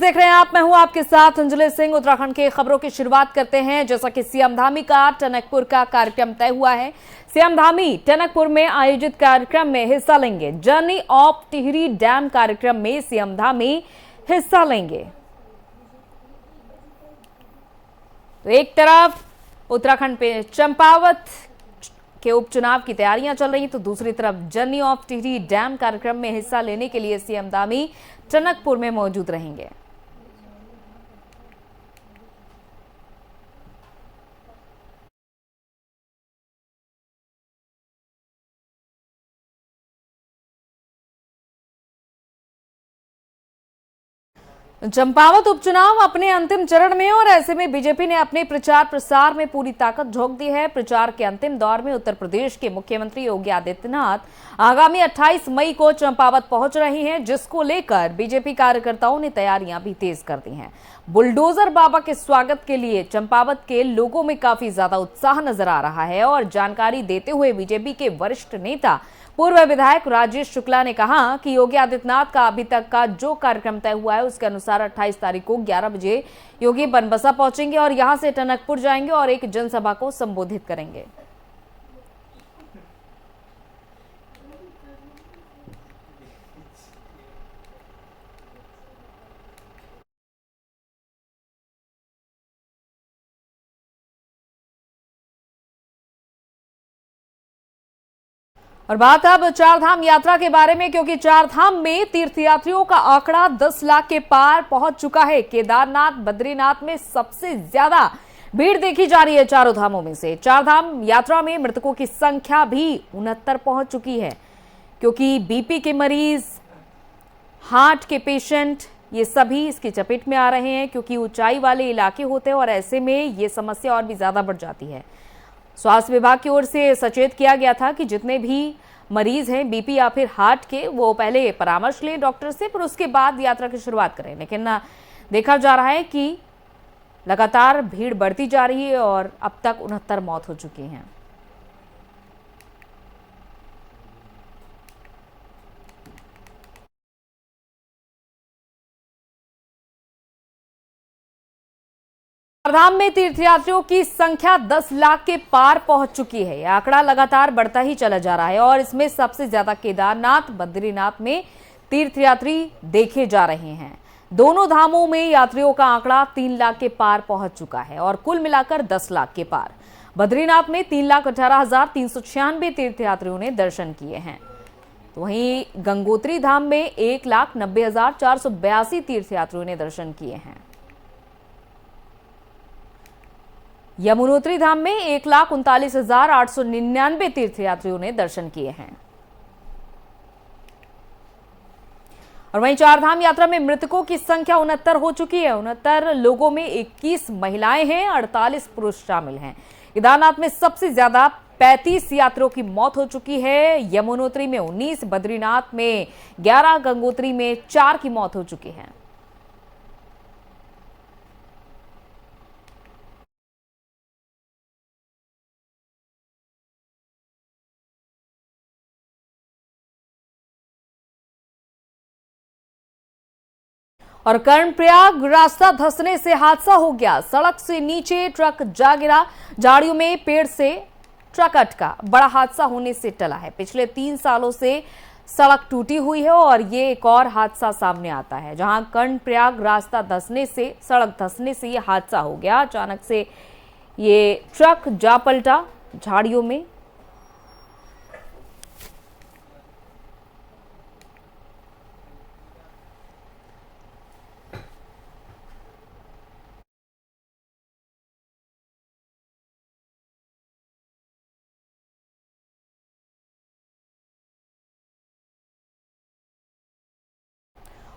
देख रहे हैं आप, मैं हूं आपके साथ अंजलि सिंह। उत्तराखंड के खबरों की शुरुआत करते हैं। जैसा कि सीएम धामी का टनकपुर का कार्यक्रम तय हुआ है। सीएम धामी टनकपुर में आयोजित कार्यक्रम में हिस्सा लेंगे। जर्नी ऑफ टिहरी डैम कार्यक्रम में सीएम धामी हिस्सा लेंगे। तो एक तरफ उत्तराखंड पे चंपावत के उपचुनाव की तैयारियां चल रही, तो दूसरी तरफ जर्नी ऑफ टिहरी डैम कार्यक्रम में हिस्सा लेने के लिए सीएम धामी टनकपुर में मौजूद रहेंगे। चंपावत उपचुनाव अपने अंतिम चरण में और ऐसे में बीजेपी ने अपने प्रचार प्रसार में पूरी ताकत झोंक दी है। प्रचार के अंतिम दौर में उत्तर प्रदेश के मुख्यमंत्री योगी आदित्यनाथ आगामी 28 मई को चंपावत पहुंच रहे हैं, जिसको लेकर बीजेपी कार्यकर्ताओं ने तैयारियां भी तेज कर दी हैं। बुलडोजर बाबा के स्वागत के लिए चंपावत के लोगों में काफी ज्यादा उत्साह नजर आ रहा है। और जानकारी देते हुए बीजेपी के वरिष्ठ नेता पूर्व विधायक राजेश शुक्ला ने कहा कि योगी आदित्यनाथ का अभी तक का जो कार्यक्रम तय हुआ है उसके अनुसार 28 तारीख को 11 बजे योगी बनबसा पहुंचेंगे और यहां से टनकपुर जाएंगे और एक जनसभा को संबोधित करेंगे। और बात अब चारधाम यात्रा के बारे में, क्योंकि चारधाम में तीर्थयात्रियों का आंकड़ा 10 लाख के पार पहुंच चुका है। केदारनाथ बद्रीनाथ में सबसे ज्यादा भीड़ देखी जा रही है चारों धामों में से। चारधाम यात्रा में मृतकों की संख्या भी 69 पहुंच चुकी है, क्योंकि बीपी के मरीज, हार्ट के पेशेंट, ये सभी इसकी चपेट में आ रहे हैं, क्योंकि ऊंचाई वाले इलाके होते हैं और ऐसे में ये समस्या और भी ज्यादा बढ़ जाती है। स्वास्थ्य विभाग की ओर से सचेत किया गया था कि जितने भी मरीज हैं बीपी या फिर हार्ट के, वो पहले परामर्श लें डॉक्टर से, फिर उसके बाद यात्रा की शुरुआत करें। लेकिन देखा जा रहा है कि लगातार भीड़ बढ़ती जा रही है और अब तक 69 मौत हो चुकी हैं। चारधाम में तीर्थयात्रियों की संख्या 10 लाख के पार पहुंच चुकी है। यह आंकड़ा लगातार बढ़ता ही चला जा रहा है और इसमें सबसे ज्यादा केदारनाथ बद्रीनाथ में तीर्थयात्री देखे जा रहे हैं। दोनों धामों में यात्रियों का आंकड़ा 3 लाख के पार पहुंच चुका है और कुल मिलाकर 10 लाख के पार। बद्रीनाथ में 3,18,396 तीर्थयात्रियों ने दर्शन किए हैं। तो वहीं गंगोत्री धाम में 1,90,482 तीर्थयात्रियों ने दर्शन किए हैं। यमुनोत्री धाम में 1,39,899 तीर्थयात्रियों ने दर्शन किए हैं। और वहीं चारधाम यात्रा में मृतकों की संख्या 69 हो चुकी है। 69 लोगों में 21 महिलाएं हैं, 48 पुरुष शामिल हैं। केदारनाथ में सबसे ज्यादा 35 यात्रियों की मौत हो चुकी है। यमुनोत्री में 19, बद्रीनाथ में 11, गंगोत्री में 4 की मौत हो चुकी है। और कर्णप्रयाग रास्ता धंसने से हादसा हो गया। सड़क से नीचे ट्रक जा गिरा, झाड़ियों में पेड़ से ट्रक अटका। बड़ा हादसा होने से टला है। पिछले 3 सालों से सड़क टूटी हुई है और ये एक और हादसा सामने आता है, जहां कर्णप्रयाग रास्ता धंसने से, सड़क धंसने से ये हादसा हो गया। अचानक से ये ट्रक जा पलटा झाड़ियों में।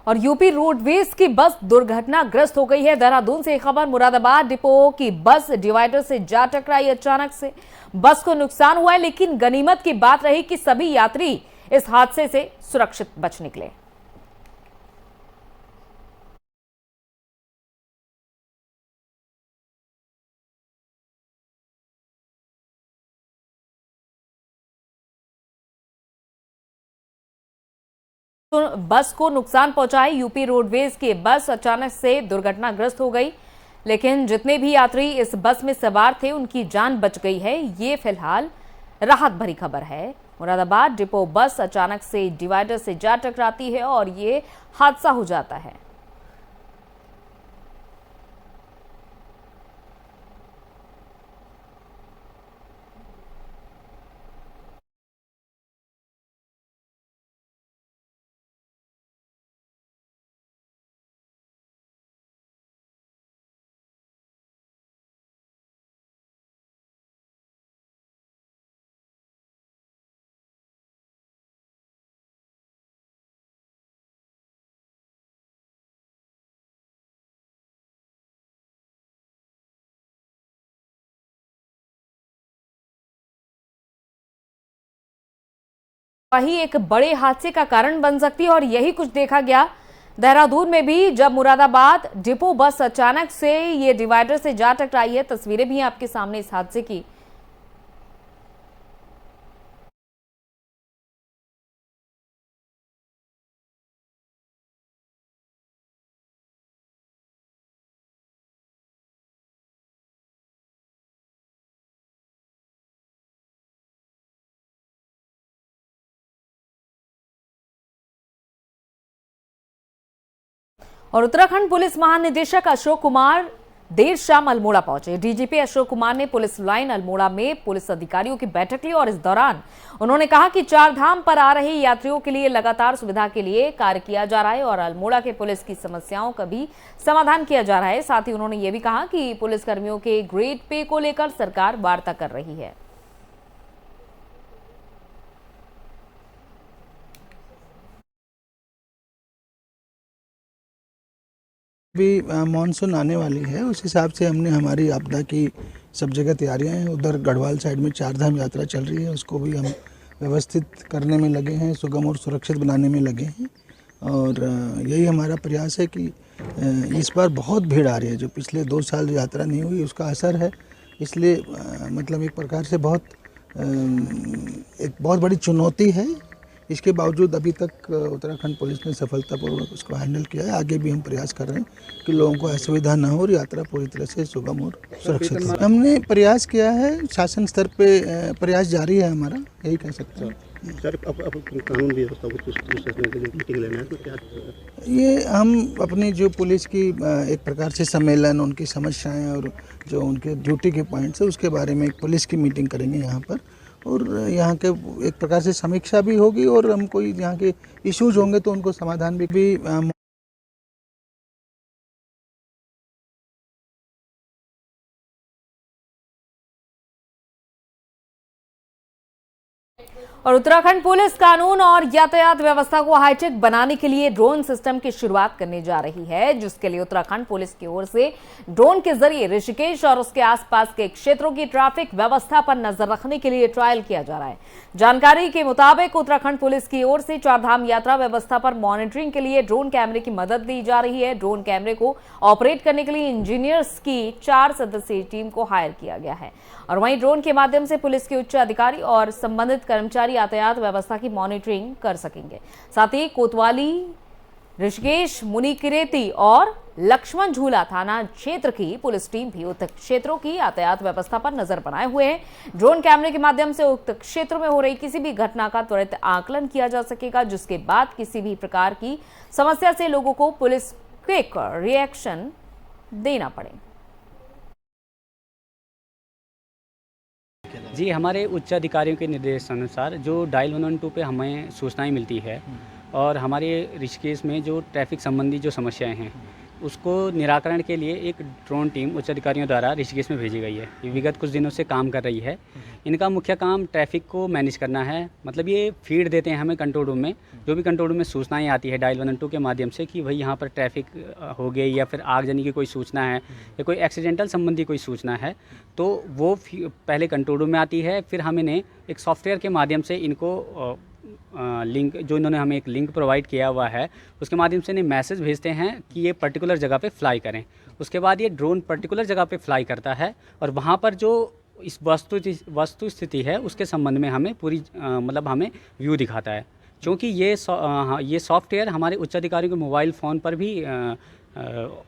और यूपी रोडवेज की बस दुर्घटनाग्रस्त हो गई है। देहरादून से खबर, मुरादाबाद डिपो की बस डिवाइडर से जा टकराई। अचानक से बस को नुकसान हुआ है, लेकिन गनीमत की बात रही कि सभी यात्री इस हादसे से सुरक्षित बच निकले। बस को नुकसान पहुंचाए। यूपी रोडवेज की बस अचानक से दुर्घटनाग्रस्त हो गई, लेकिन जितने भी यात्री इस बस में सवार थे उनकी जान बच गई है। ये फिलहाल राहत भरी खबर है। मुरादाबाद डिपो बस अचानक से डिवाइडर से जा टकराती है और ये हादसा हो जाता है। वही एक बड़े हादसे का कारण बन सकती है और यही कुछ देखा गया देहरादून में भी, जब मुरादाबाद डिपो बस अचानक से ये डिवाइडर से जा टकराई है। तस्वीरें भी आपके सामने इस हादसे की। और उत्तराखंड पुलिस महानिदेशक अशोक कुमार देर शाम अल्मोड़ा पहुंचे। डीजीपी अशोक कुमार ने पुलिस लाइन अल्मोड़ा में पुलिस अधिकारियों की बैठक ली और इस दौरान उन्होंने कहा कि चार धाम पर आ रहे यात्रियों के लिए लगातार सुविधा के लिए कार्य किया जा रहा है और अल्मोड़ा के पुलिस की समस्याओं का भी समाधान किया जा रहा है। साथ ही उन्होंने ये भी कहा कि पुलिसकर्मियों के ग्रेड पे को लेकर सरकार वार्ता कर रही है। अभी मानसून आने वाली है, उस हिसाब से हमने हमारी आपदा की सब जगह तैयारियां हैं। उधर गढ़वाल साइड में चार धाम यात्रा चल रही है, उसको भी हम व्यवस्थित करने में लगे हैं, सुगम और सुरक्षित बनाने में लगे हैं। और यही हमारा प्रयास है कि इस बार बहुत भीड़ आ रही है। जो पिछले 2 साल यात्रा नहीं हुई उसका असर है, इसलिए मतलब एक प्रकार से एक बहुत बड़ी चुनौती है। इसके बावजूद अभी तक उत्तराखंड पुलिस ने सफलतापूर्वक उसको हैंडल किया है। आगे भी हम प्रयास कर रहे हैं कि लोगों को असुविधा न हो और यात्रा पूरी तरह से सुगम और सुरक्षित हो। हमने प्रयास किया है, शासन स्तर पे प्रयास जारी है हमारा, यही कह सकते हैं। सर, अब कानून व्यवस्था को मीटिंग लेना है तो क्या? ये हम अपनी जो पुलिस की एक प्रकार से सम्मेलन, उनकी समस्याएं और जो उनके ड्यूटी के पॉइंट्स है उसके बारे में एक पुलिस की मीटिंग करेंगे यहाँ पर, और यहाँ के एक प्रकार से समीक्षा भी होगी और हम कोई यहाँ के इश्यूज होंगे तो उनको समाधान भी और उत्तराखंड पुलिस कानून और यातायात व्यवस्था को हाईटेक बनाने के लिए ड्रोन सिस्टम की शुरुआत करने जा रही है, जिसके लिए उत्तराखंड पुलिस की ओर से ड्रोन के जरिए ऋषिकेश और उसके आसपास के क्षेत्रों की ट्रैफिक व्यवस्था पर नजर रखने के लिए ट्रायल किया जा रहा है। जानकारी के मुताबिक उत्तराखंड पुलिस की ओर से चारधाम यात्रा व्यवस्था पर मॉनिटरिंग के लिए ड्रोन कैमरे की मदद ली जा रही है। ड्रोन कैमरे को ऑपरेट करने के लिए इंजीनियर्स की 4 सदस्यीय टीम को हायर किया गया है और वहीं ड्रोन के माध्यम से पुलिस के उच्च अधिकारी और संबंधित कर्मचारी यातायात व्यवस्था की मॉनिटरिंग कर सकेंगे। साथ ही कोतवाली, ऋषिकेश, मुनिकिरेती और लक्ष्मण झूला थाना क्षेत्र की पुलिस टीम भी उक्त क्षेत्रों की यातायात व्यवस्था पर नजर बनाए हुए हैं। ड्रोन कैमरे के माध्यम से उक्त क्षेत्रों में हो रही किसी भी घटना का त्वरित आकलन किया जा सकेगा, जिसके बाद किसी भी प्रकार की समस्या से लोगों को पुलिस क्विक रिएक्शन देना पड़े। जी, हमारे उच्च अधिकारियों के निर्देशानुसार जो डायल 112 पे हमें सूचनाएं मिलती है और हमारे ऋषिकेश में जो ट्रैफिक संबंधी जो समस्याएं हैं उसको निराकरण के लिए एक ड्रोन टीम उच्च अधिकारियों द्वारा ऋषिकेश में भेजी गई है। ये विगत कुछ दिनों से काम कर रही है। इनका मुख्य काम ट्रैफिक को मैनेज करना है। मतलब ये फीड देते हैं हमें कंट्रोल रूम में, जो भी कंट्रोल रूम में सूचनाएं आती है डायल 112 के माध्यम से कि भाई यहाँ पर ट्रैफिक हो गई या फिर आगजनी की कोई सूचना है या कोई एक्सीडेंटल संबंधी कोई सूचना है, तो वो पहले कंट्रोल रूम में आती है। फिर हम इन्हें एक सॉफ्टवेयर के माध्यम से इनको लिंक, जो इन्होंने हमें एक लिंक प्रोवाइड किया हुआ है, उसके माध्यम से इन्हें मैसेज भेजते हैं कि ये पर्टिकुलर जगह पे फ्लाई करें। उसके बाद ये ड्रोन पर्टिकुलर जगह पे फ्लाई करता है और वहाँ पर जो इस वस्तु स्थिति है उसके संबंध में हमें पूरी मतलब हमें व्यू दिखाता है। क्योंकि ये सॉफ्टवेयर हमारे उच्च अधिकारियों के मोबाइल फ़ोन पर भी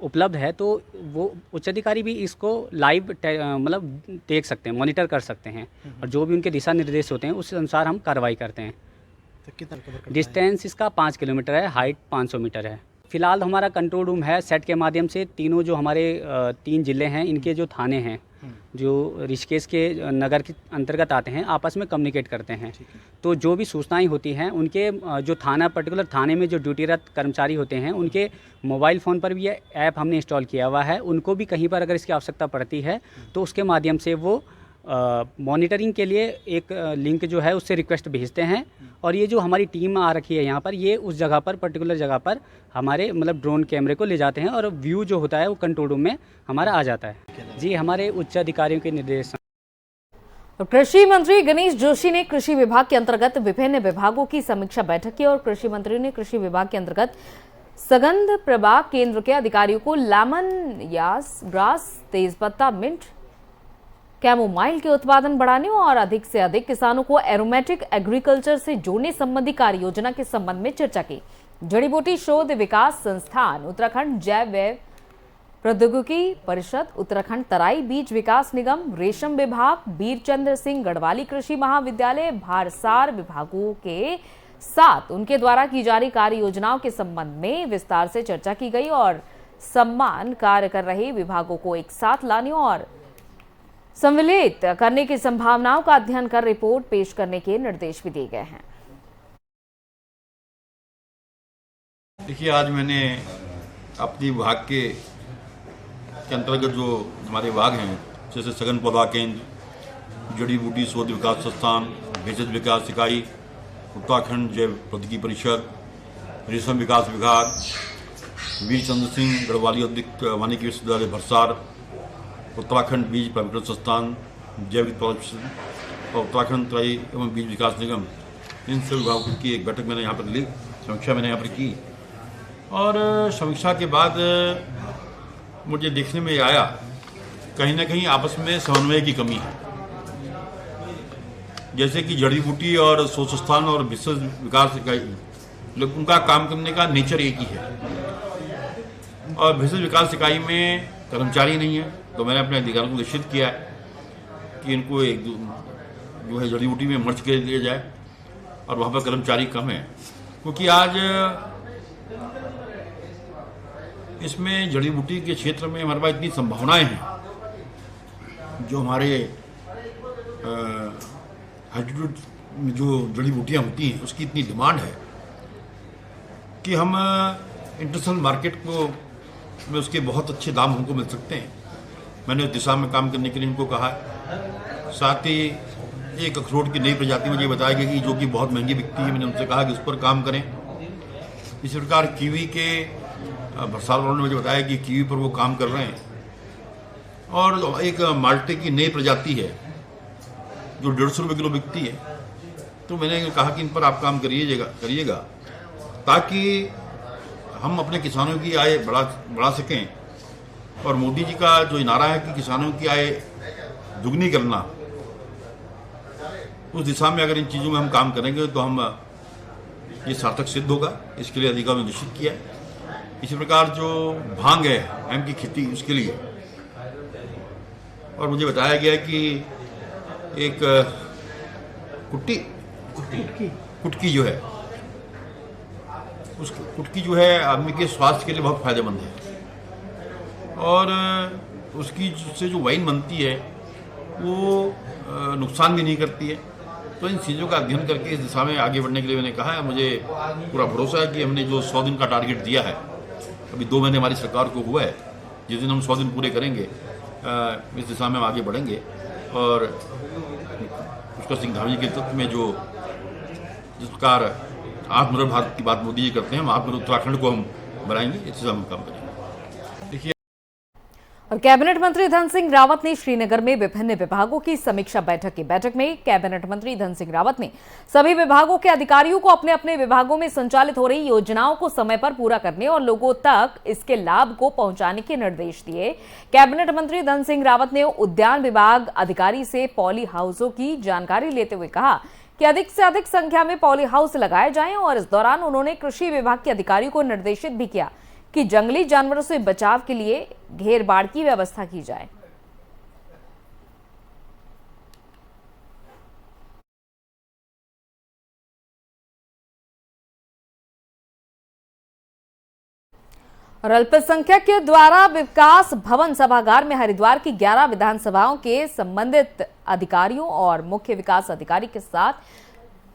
उपलब्ध है, तो वो उच्च अधिकारी भी इसको लाइव मतलब देख सकते हैं, मॉनिटर कर सकते हैं, और जो भी उनके दिशा निर्देश होते हैं उस अनुसार हम कार्रवाई करते हैं। तो कितना कवर करता है? डिस्टेंस इसका 5 किलोमीटर है, हाइट 500 मीटर है। फिलहाल हमारा कंट्रोल रूम है, सेट के माध्यम से तीनों जो हमारे 3 ज़िले हैं, इनके जो थाने हैं जो ऋषिकेश के नगर के अंतर्गत आते हैं, आपस में कम्युनिकेट करते हैं। तो जो भी सूचनाएं होती हैं उनके जो थाना पर्टिकुलर थाने में जो ड्यूटीरत कर्मचारी होते हैं, उनके मोबाइल फ़ोन पर भी ये ऐप हमने इंस्टॉल किया हुआ है। उनको भी कहीं पर अगर इसकी आवश्यकता पड़ती है तो उसके माध्यम से वो मॉनिटरिंग के लिए एक लिंक जो है उससे रिक्वेस्ट भेजते हैं, और ये जो हमारी टीम आ रखी है यहाँ पर, ये उस जगह पर पर्टिकुलर जगह पर हमारे मतलब ड्रोन कैमरे को ले जाते हैं, और व्यू जो होता है वो कंट्रोल रूम में हमारा आ जाता है। जी, हमारे उच्च अधिकारियों के निर्देश। और कृषि मंत्री गणेश जोशी ने कृषि विभाग के अंतर्गत विभिन्न विभागों की समीक्षा बैठक की, और कृषि मंत्री ने कृषि विभाग के अंतर्गत सगंध प्रभाग केंद्र के अधिकारियों को लेमन यास ग्रास, तेजपत्ता, मिंट, कैमोमाइल के उत्पादन बढ़ाने और अधिक से अधिक किसानों को एरोमेटिक एग्रीकल्चर से जोड़ने संबंधी कार्य योजना के संबंध में चर्चा की। जड़ी बूटी शोध विकास संस्थान, उत्तराखंड जैव प्रौद्योगिकी परिषद, उत्तराखंड तराई बीज विकास निगम, रेशम विभाग, बीरचंद्र सिंह गढ़वाली कृषि महाविद्यालय, भारसार विभागों के साथ उनके द्वारा की जा रही कार्य योजनाओं के संबंध में विस्तार से चर्चा की गई, और सम्मान कार्य कर रहे विभागों को एक साथ लाने और सम्मिलित करने की संभावनाओं का अध्ययन कर रिपोर्ट पेश करने के निर्देश भी दिए गए हैं। देखिए, आज मैंने अपनी विभाग के अंतर्गत जो हमारे विभाग हैं, जैसे सघन पौधा केंद्र, जड़ी बूटी शोध विकास संस्थान, भेषज विकास इकाई, उत्तराखंड जैव प्रौद्योगिकी परिषद, रेशम विकास विभाग, वीरचंद्र सिंह गढ़वाली औद्योगिक वानिकी विश्वविद्यालय भरसार, उत्तराखंड बीज प्राधिकरण संस्थान, जैविक परिषद और उत्तराखंड तराई एवं बीज विकास निगम, इन सभी विभागों की एक बैठक मैंने यहाँ पर ली, समीक्षा मैंने यहाँ पर की। और समीक्षा के बाद मुझे देखने में आया कहीं ना कहीं आपस में समन्वय की कमी है। जैसे कि जड़ी बूटी और शोध संस्थान और भेषज विकास इकाई, उनका काम करने का नेचर एक ही है, और भेषज विकास इकाई में कर्मचारी नहीं है। तो मैंने अपने अधिकारियों को निश्चित किया कि इनको एक जो है जड़ी बूटी में मर्ज कर लिया जाए, और वहाँ पर कर्मचारी कम है, क्योंकि आज इसमें जड़ी बूटी के क्षेत्र में हमारे पास इतनी संभावनाएं हैं। जो हमारे एल्टीट्यूड में जो जड़ी बूटियाँ होती हैं उसकी इतनी डिमांड है कि हम इंटरनेशनल मार्केट को में उसके बहुत अच्छे दाम हमको मिल सकते हैं। मैंने उस दिशा में काम करने के लिए इनको कहा। साथ ही एक अखरोट की नई प्रजाति मुझे बताया गया कि जो कि बहुत महंगी बिकती है, मैंने उनसे कहा कि उस पर काम करें। इसी प्रकार कीवी के भरसार वालों ने मुझे बताया कि कीवी पर वो काम कर रहे हैं, और एक माल्टे की नई प्रजाति है जो 150 रुपये किलो बिकती है। तो मैंने कहा कि इन पर आप काम करिएगा ताकि हम अपने किसानों की आय बढ़ा सकें, और मोदी जी का जो नारा है कि किसानों की आय दुगनी करना, उस दिशा में अगर इन चीज़ों में हम काम करेंगे तो हम ये सार्थक सिद्ध होगा। इसके लिए अधिकारियों ने निश्चित किया है। इसी प्रकार जो भांग है आम की खेती, उसके लिए और मुझे बताया गया कि एक कुटकी जो है, उस कुटकी जो है आदमी के स्वास्थ्य के लिए बहुत फायदेमंद है, और उसकी से जो वाइन बनती है वो नुकसान भी नहीं करती है। तो इन चीज़ों का अध्ययन करके इस दिशा में आगे बढ़ने के लिए मैंने कहा है। मुझे पूरा भरोसा है कि हमने जो 100 दिन का टारगेट दिया है, अभी 2 महीने हमारी सरकार को हुआ है, जिस दिन हम 100 दिन पूरे करेंगे इस दिशा में हम आगे बढ़ेंगे। और पुष्कर सिंह धामी के नेतृत्व में जो जिस प्रकार आत्मनिर्भर भारत की बात मोदी जी करते हैं, हम आत्मनिर्भर उत्तराखंड को हम बनाएंगे, इस दिशा में काम करेंगे। देखिए, और कैबिनेट मंत्री धन सिंह रावत ने श्रीनगर में विभिन्न विभागों की समीक्षा बैठक की। बैठक में कैबिनेट मंत्री धन सिंह रावत ने सभी विभागों के अधिकारियों को अपने अपने विभागों में संचालित हो रही योजनाओं को समय पर पूरा करने और लोगों तक इसके लाभ को पहुंचाने के निर्देश दिए। कैबिनेट मंत्री धन सिंह रावत ने उद्यान विभाग अधिकारी से पॉली हाउसों की जानकारी लेते हुए कहा कि अधिक से अधिक संख्या में पॉली हाउस लगाए जाएं और इस दौरान उन्होंने कृषि विभाग के अधिकारियों को निर्देशित भी किया कि जंगली जानवरों से बचाव के लिए घेर बाड़ की व्यवस्था की जाए। और अल्पसंख्यक के द्वारा विकास भवन सभागार में हरिद्वार की 11 विधानसभाओं के संबंधित अधिकारियों और मुख्य विकास अधिकारी के साथ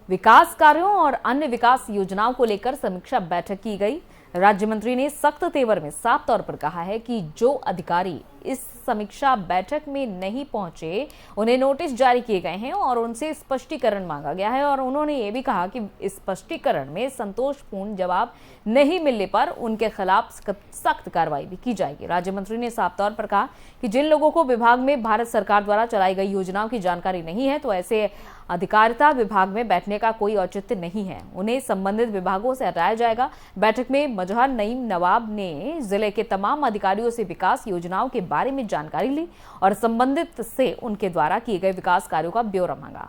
विकास कार्यों और अन्य विकास योजनाओं को लेकर समीक्षा बैठक की गई। राज्य मंत्री ने सख्त तेवर में साफ तौर पर कहा है कि जो अधिकारी इस समीक्षा बैठक में नहीं पहुंचे उन्हें नोटिस जारी किए गए हैं और उनसे स्पष्टीकरण मांगा गया है और उन्होंने ये भी कहा कि इस स्पष्टीकरण में संतोषपूर्ण जवाब नहीं मिलने पर उनके खिलाफ सख्त कार्रवाई भी की जाएगी। राज्य मंत्री ने साफ तौर पर कहा कि जिन लोगों को विभाग में भारत सरकार द्वारा चलाई गई योजनाओं की जानकारी नहीं है तो ऐसे अधिकारिता विभाग में बैठने का कोई औचित्य नहीं है, उन्हें संबंधित विभागों से हटाया जाएगा। बैठक में मजहर नईम नवाब ने जिले के तमाम अधिकारियों से विकास योजनाओं के बारे में जानकारी ली और संबंधित से उनके द्वारा किए गए विकास कार्यों का ब्यौरा मांगा।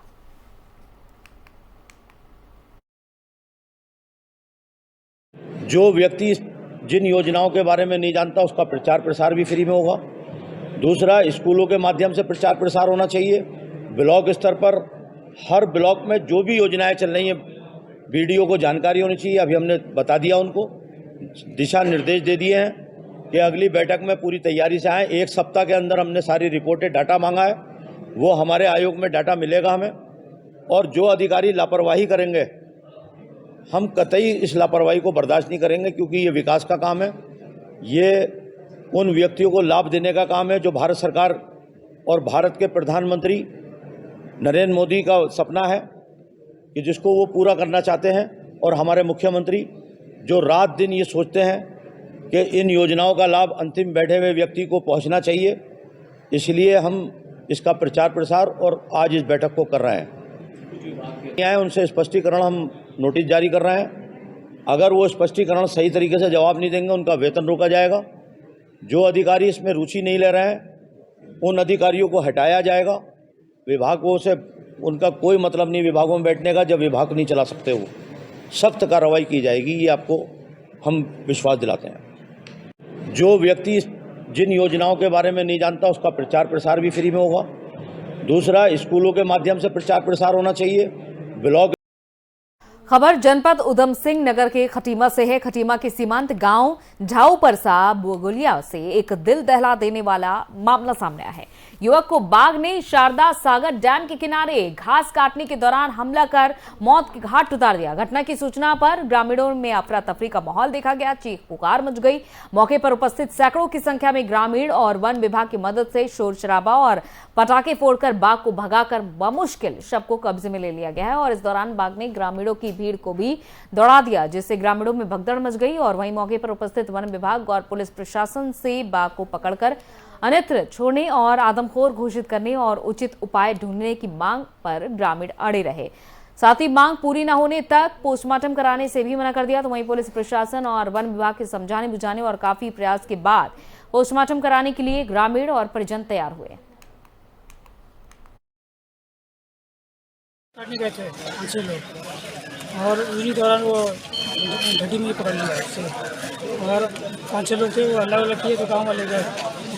जो व्यक्ति जिन योजनाओं के बारे में नहीं जानता उसका प्रचार प्रसार भी फ्री में होगा। दूसरा, स्कूलों के माध्यम से प्रचार प्रसार होना चाहिए। ब्लॉक स्तर पर हर ब्लॉक में जो भी योजनाएं चल रही हैं बीडीओ को जानकारी होनी चाहिए। अभी हमने बता दिया, उनको दिशा निर्देश दे दिए हैं कि अगली बैठक में पूरी तैयारी से आए। 1 सप्ताह के अंदर हमने सारी रिपोर्टें डाटा मांगा है, वो हमारे आयोग में डाटा मिलेगा हमें। और जो अधिकारी लापरवाही करेंगे हम कतई इस लापरवाही को बर्दाश्त नहीं करेंगे, क्योंकि ये विकास का काम है, ये उन व्यक्तियों को लाभ देने का काम है जो भारत सरकार और भारत के प्रधानमंत्री नरेंद्र मोदी का सपना है कि जिसको वो पूरा करना चाहते हैं। और हमारे मुख्यमंत्री जो रात दिन ये सोचते हैं कि इन योजनाओं का लाभ अंतिम बैठे हुए व्यक्ति को पहुंचना चाहिए, इसलिए हम इसका प्रचार प्रसार और आज इस बैठक को कर रहे हैं। उनसे स्पष्टीकरण हम नोटिस जारी कर रहे हैं। अगर वो स्पष्टीकरण सही तरीके से जवाब नहीं देंगे उनका वेतन रोका जाएगा। जो अधिकारी इसमें रुचि नहीं ले रहे हैं उन अधिकारियों को हटाया जाएगा। विभागों से उनका कोई मतलब नहीं विभागों में बैठने का, जब विभाग नहीं चला सकते वो सख्त कार्रवाई की जाएगी, ये आपको हम विश्वास दिलाते हैं। जो व्यक्ति जिन योजनाओं के बारे में नहीं जानता उसका प्रचार प्रसार भी फ्री में होगा। दूसरा, स्कूलों के माध्यम से प्रचार प्रसार होना चाहिए। ब्लॉक खबर जनपद उधम सिंह नगर के खटीमा से है। खटीमा के सीमांत गांव झाऊपरसा बोगुलिया से एक दिल दहला देने वाला मामला सामने आया है। युवक को बाघ ने शारदा सागर डैम के किनारे घास काटने के दौरान हमला कर मौत के घाट उतार दिया। घटना की सूचना पर ग्रामीणों में अफरा तफरी का माहौल देखा गया, चीख पुकार मच गई। मौके पर उपस्थित सैकड़ों की संख्या में ग्रामीण और वन विभाग की मदद से शोर शराबा और पटाखे फोड़कर बाघ को भगाकर बमुश्किल शव को कब्जे में ले लिया गया है। और इस दौरान बाघ ने ग्रामीणों की भीड़ को भी दौड़ा दिया, जिससे ग्रामीणों में भगदड़ मच गई। और वहीं मौके पर उपस्थित वन विभाग और पुलिस प्रशासन से बाघ को पकड़कर अन्यत्र छोड़ने और आदमखोर घोषित करने और उचित उपाय ढूंढने की मांग पर ग्रामीण अड़े रहे। साथ ही मांग पूरी न होने तक पोस्टमार्टम कराने से भी मना कर दिया। तो वहीं पुलिस प्रशासन और वन विभाग के समझाने बुझाने और काफी प्रयास के बाद पोस्टमार्टम कराने के लिए ग्रामीण और परिजन तैयार हुए। काटने गए थे 5-6 लोग और उन्हीं दौरान वो घटी में पकड़ लिया उससे। और 5-6 लोग थे, वो अलग अलग किए तो गांव वाले गए।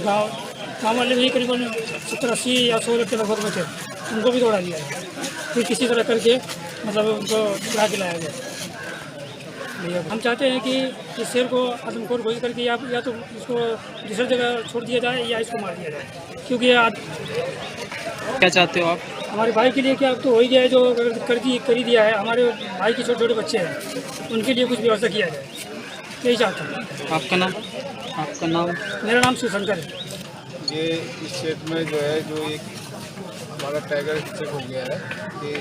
गांव वाले भी करीबन 70-80 या 100 लोग के लगभग में थे, उनको भी दौड़ा लिया। फिर किसी तरह करके मतलब उनको उड़ा के लाया गया। हम चाहते हैं कि इस शेर को आदमखोर घोषित करके या तो इसको दूसरी जगह छोड़ दिया जाए या इसको मार दिया जाए, क्योंकि क्या चाहते हो आप? हमारे भाई के लिए क्या अब तो हो ही गया है, जो कर ही दिया है। हमारे भाई के छोटे छोटे बच्चे हैं, उनके लिए कुछ व्यवस्था किया जाए, यही चाहते हैं। आपका नाम? आपका नाम? मेरा नाम शिवशंकर है। ये इस क्षेत्र में जो है जो एक हमारा टाइगर चेक हो गया है कि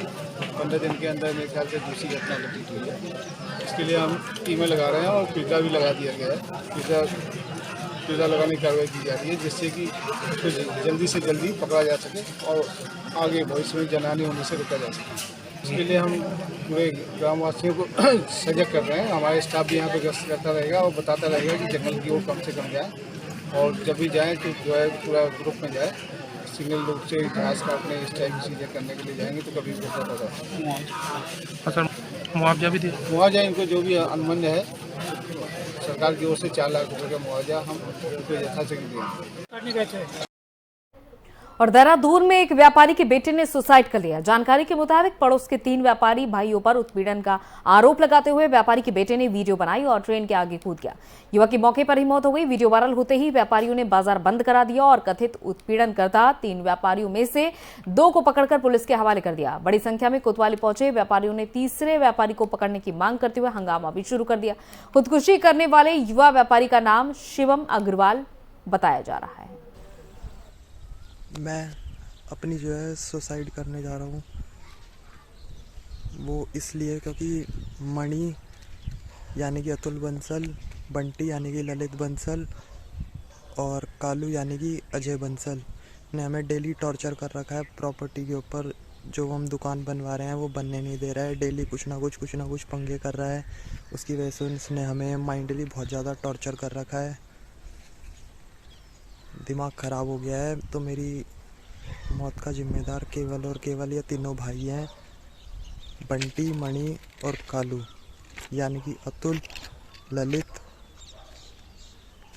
15 दिन के अंदर मेरे ख्याल से दूसरी घटना घटित हुई है। इसके लिए हम टीमें लगा रहे हैं और टीका भी लगा दिया गया है। टीका लगाने की कार्रवाई की जा रही है, जिससे कि उसको जल्दी से जल्दी पकड़ा जा सके और आगे भविष्य में जनहानि होने से रोका जा सके। इसके लिए हम पूरे ग्रामवासियों को सजग कर रहे हैं। हमारे स्टाफ भी यहाँ पर गश्त करता रहेगा और बताता रहेगा कि जंगल की ओर कम से कम जाए और जब भी जाएँ तो जो है पूरा ग्रुप में जाए। इस सिंगल रूप से घास काटने इस टाइप की चीज़ें करने के लिए जाएंगे तो कभी भी होता था। मुआवजा भी दे मुआवजा इनको जो भी अनुबंध है सरकार की ओर से 4 लाख रुपए का मुआवजा हम उनको यथाशक्ति देंगे। और देहरादून में एक व्यापारी के बेटे ने सुसाइड कर लिया। जानकारी के मुताबिक पड़ोस के 3 व्यापारी भाइयों पर उत्पीड़न का आरोप लगाते हुए व्यापारी के बेटे ने वीडियो बनाई और ट्रेन के आगे कूद गया। युवक की मौके पर ही मौत हो गई। वीडियो वायरल होते ही व्यापारियों ने बाजार बंद करा दिया और कथित उत्पीड़न करता 3 व्यापारियों में से 2 को पकड़कर पुलिस के हवाले कर दिया। बड़ी संख्या में कोतवाली पहुंचे व्यापारियों ने तीसरे व्यापारी को पकड़ने की मांग करते हुए हंगामा भी शुरू कर दिया। खुदकुशी करने वाले युवा व्यापारी का नाम शिवम अग्रवाल बताया जा रहा है। मैं अपनी जो है सुसाइड करने जा रहा हूँ, वो इसलिए क्योंकि मणि यानी कि अतुल बंसल, बंटी यानी कि ललित बंसल और कालू यानी कि अजय बंसल ने हमें डेली टॉर्चर कर रखा है प्रॉपर्टी के ऊपर। जो हम दुकान बनवा रहे हैं वो बनने नहीं दे रहा है। डेली कुछ ना कुछ पंगे कर रहा है। उसकी वजह से उसने हमें माइंडली बहुत ज़्यादा टॉर्चर कर रखा है। दिमाग ख़राब हो गया है। तो मेरी मौत का जिम्मेदार केवल और केवल ये तीनों भाई हैं, बंटी, मणि और कालू, यानी कि अतुल, ललित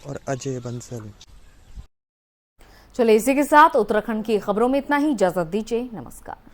और अजय बंसल। चलिए इसी के साथ उत्तराखंड की खबरों में इतना ही। इजाजत दीजिए। नमस्कार।